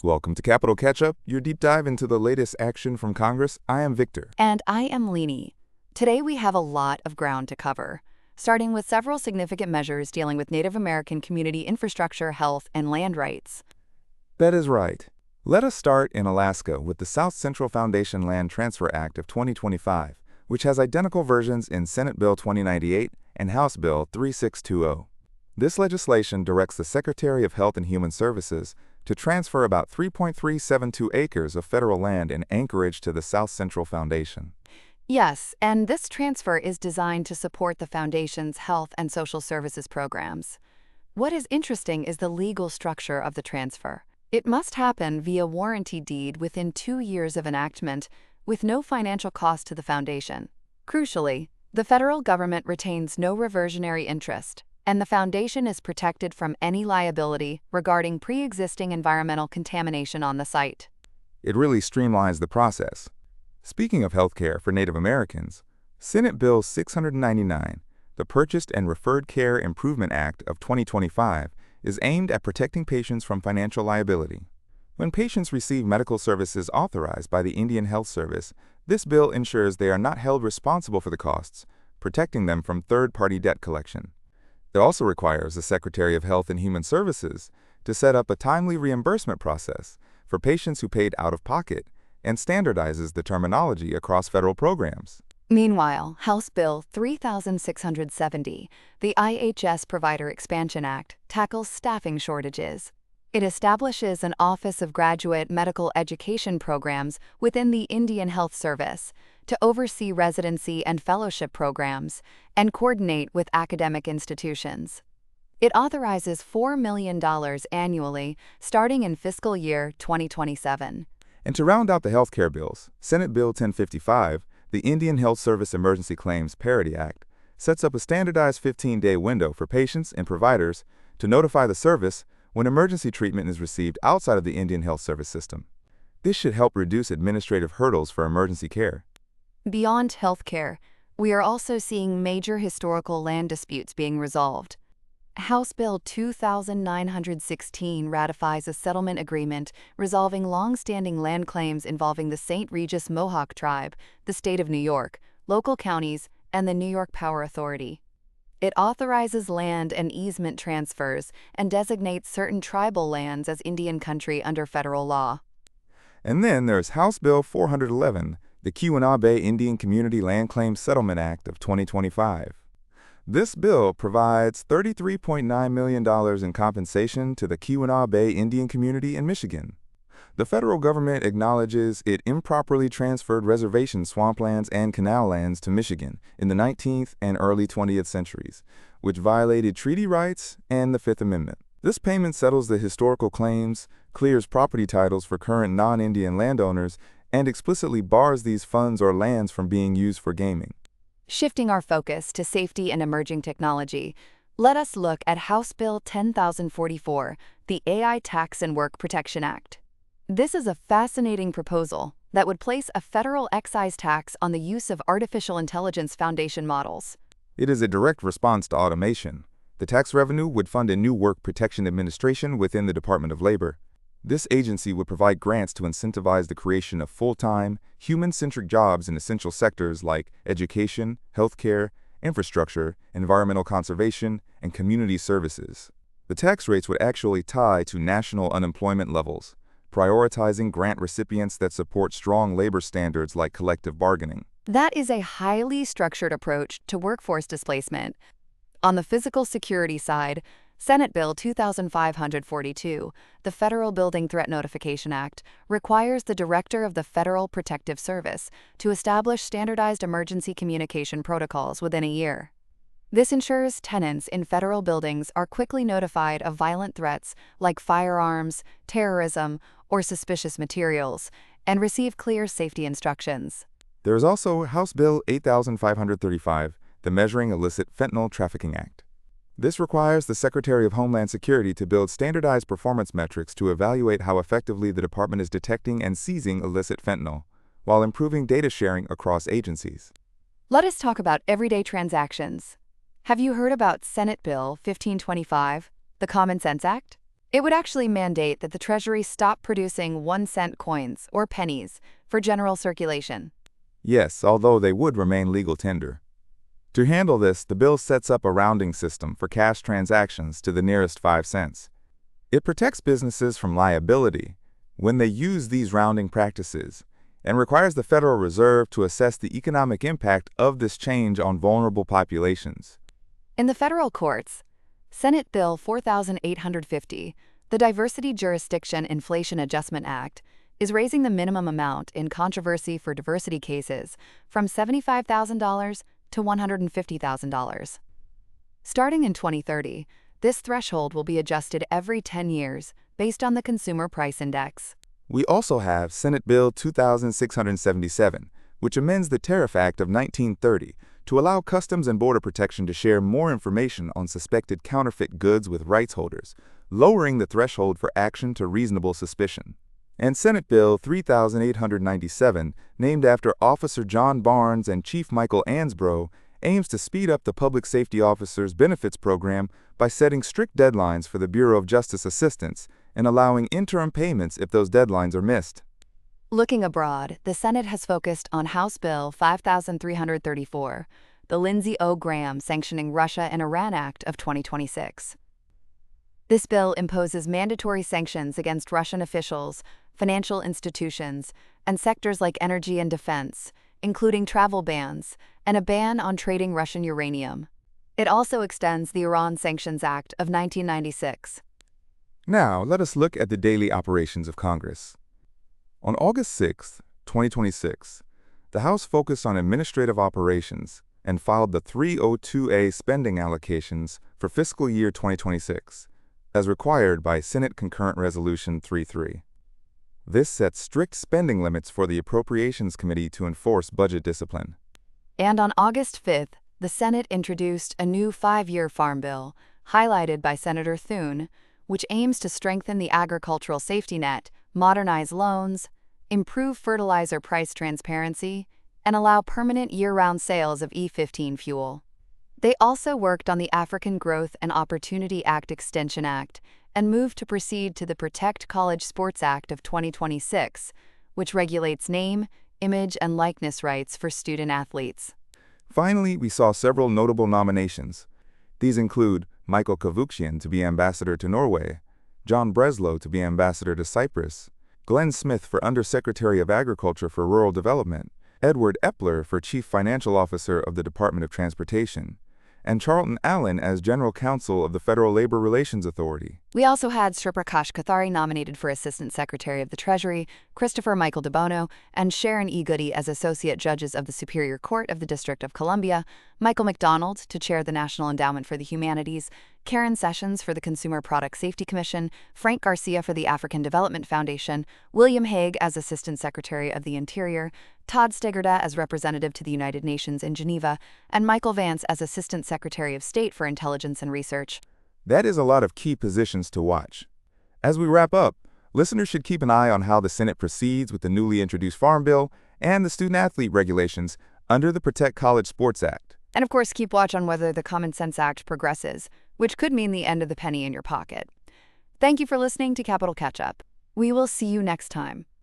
Welcome to Capital Catch-Up, your deep dive into the latest action from Congress. I am Victor. And I am Leanie. Today we have a lot of ground to cover, starting with several significant measures dealing with Native American community infrastructure, health, and land rights. That is right. Let us start in Alaska with the South Central Foundation Land Transfer Act of 2025, which has identical versions in Senate Bill 2098 and House Bill 3620. This legislation directs the Secretary of Health and Human Services to transfer about 3.372 acres of federal land in Anchorage to the South Central Foundation. Yes, and this transfer is designed to support the Foundation's health and social services programs. What is interesting is the legal structure of the transfer. It must happen via warranty deed within 2 years of enactment, with no financial cost to the Foundation. Crucially, the federal government retains no reversionary interest, and the Foundation is protected from any liability regarding pre-existing environmental contamination on the site. It really streamlines the process. Speaking of healthcare for Native Americans, Senate Bill 699, the Purchased and Referred Care Improvement Act of 2025, is aimed at protecting patients from financial liability. When patients receive medical services authorized by the Indian Health Service, this bill ensures they are not held responsible for the costs, protecting them from third-party debt collection. It also requires the Secretary of Health and Human Services to set up a timely reimbursement process for patients who paid out of pocket and standardizes the terminology across federal programs. Meanwhile, House Bill 3670, the IHS Provider Expansion Act, tackles staffing shortages. It establishes an Office of Graduate Medical Education Programs within the Indian Health Service to oversee residency and fellowship programs and coordinate with academic institutions. It authorizes $4 million annually starting in fiscal year 2027. And to round out the healthcare bills, Senate Bill 1055, the Indian Health Service Emergency Claims Parity Act, sets up a standardized 15-day window for patients and providers to notify the service when emergency treatment is received outside of the Indian Health Service system. This should help reduce administrative hurdles for emergency care. Beyond healthcare, we are also seeing major historical land disputes being resolved. House Bill 2916 ratifies a settlement agreement resolving long-standing land claims involving the St. Regis Mohawk Tribe, the state of New York, local counties, and the New York Power Authority. It authorizes land and easement transfers and designates certain tribal lands as Indian country under federal law. And then there's House Bill 411, the Keweenaw Indian Community Land Claims Settlement Act of 2025. This bill provides $33.9 million in compensation to the Keweenaw Indian community in Michigan. The federal government acknowledges it improperly transferred reservation swamplands and canal lands to Michigan in the 19th and early 20th centuries, which violated treaty rights and the Fifth Amendment. This payment settles the historical claims, clears property titles for current non-Indian landowners, and explicitly bars these funds or lands from being used for gaming. Shifting our focus to safety and emerging technology, let us look at House Bill 10044, the AI Tax and Work Protection Act. This is a fascinating proposal that would place a federal excise tax on the use of artificial intelligence foundation models. It is a direct response to automation. The tax revenue would fund a new work protection administration within the Department of Labor. This agency would provide grants to incentivize the creation of full-time, human-centric jobs in essential sectors like education, healthcare, infrastructure, environmental conservation, and community services. The tax rates would actually tie to national unemployment levels, prioritizing grant recipients that support strong labor standards like collective bargaining. That is a highly structured approach to workforce displacement. On the physical security side, Senate Bill 2542, the Federal Building Threat Notification Act, requires the Director of the Federal Protective Service to establish standardized emergency communication protocols within a year. This ensures tenants in federal buildings are quickly notified of violent threats like firearms, terrorism, or suspicious materials, and receive clear safety instructions. There is also House Bill 8535, the Measuring Illicit Fentanyl Trafficking Act. This requires the Secretary of Homeland Security to build standardized performance metrics to evaluate how effectively the department is detecting and seizing illicit fentanyl, while improving data sharing across agencies. Let us talk about everyday transactions. Have you heard about Senate Bill 1525, the Common Sense Act? It would actually mandate that the Treasury stop producing 1-cent coins or pennies for general circulation. Yes, although they would remain legal tender. To handle this, the bill sets up a rounding system for cash transactions to the nearest 5 cents. It protects businesses from liability when they use these rounding practices and requires the Federal Reserve to assess the economic impact of this change on vulnerable populations. In the federal courts, Senate Bill 4850, the Diversity Jurisdiction Inflation Adjustment Act, is raising the minimum amount in controversy for diversity cases from $75,000 to $150,000. Starting in 2030, this threshold will be adjusted every 10 years based on the Consumer Price Index. We also have Senate Bill 2677, which amends the Tariff Act of 1930 to allow Customs and Border Protection to share more information on suspected counterfeit goods with rights holders, lowering the threshold for action to reasonable suspicion. And Senate Bill 3897, named after Officer John Barnes and Chief Michael Ansbro, aims to speed up the Public Safety Officers Benefits Program by setting strict deadlines for the Bureau of Justice Assistance and allowing interim payments if those deadlines are missed. Looking abroad, the Senate has focused on House Bill 5334, the Lindsey O. Graham Sanctioning Russia and Iran Act of 2026. This bill imposes mandatory sanctions against Russian officials, financial institutions, and sectors like energy and defense, including travel bans and a ban on trading Russian uranium. It also extends the Iran Sanctions Act of 1996. Now, let us look at the daily operations of Congress. On August 6, 2026, the House focused on administrative operations and filed the 302A spending allocations for fiscal year 2026, as required by Senate Concurrent Resolution 33. This sets strict spending limits for the Appropriations Committee to enforce budget discipline. And on August 5th, the Senate introduced a new 5-year farm bill, highlighted by Senator Thune, which aims to strengthen the agricultural safety net, modernize loans, improve fertilizer price transparency, and allow permanent year-round sales of E15 fuel. They also worked on the African Growth and Opportunity Act Extension Act and moved to proceed to the Protect College Sports Act of 2026, which regulates name, image, and likeness rights for student athletes. Finally, we saw several notable nominations. These include Michael Kavukjian to be ambassador to Norway, John Breslow to be ambassador to Cyprus, Glenn Smith for Undersecretary of Agriculture for Rural Development, Edward Epler for Chief Financial Officer of the Department of Transportation, and Charlton Allen as General Counsel of the Federal Labor Relations Authority. We also had Sri Prakash Kathari nominated for Assistant Secretary of the Treasury, Christopher Michael DeBono and Sharon E. Goody as Associate Judges of the Superior Court of the District of Columbia, Michael McDonald to chair the National Endowment for the Humanities, Karen Sessions for the Consumer Product Safety Commission, Frank Garcia for the African Development Foundation, William Hague as Assistant Secretary of the Interior, Todd Steggerda as Representative to the United Nations in Geneva, and Michael Vance as Assistant Secretary of State for Intelligence and Research. That is a lot of key positions to watch. As we wrap up, listeners should keep an eye on how the Senate proceeds with the newly introduced Farm Bill and the student-athlete regulations under the Protect College Sports Act. And of course, keep watch on whether the Common Sense Act progresses, which could mean the end of the penny in your pocket. Thank you for listening to Capital Catch-Up. We will see you next time.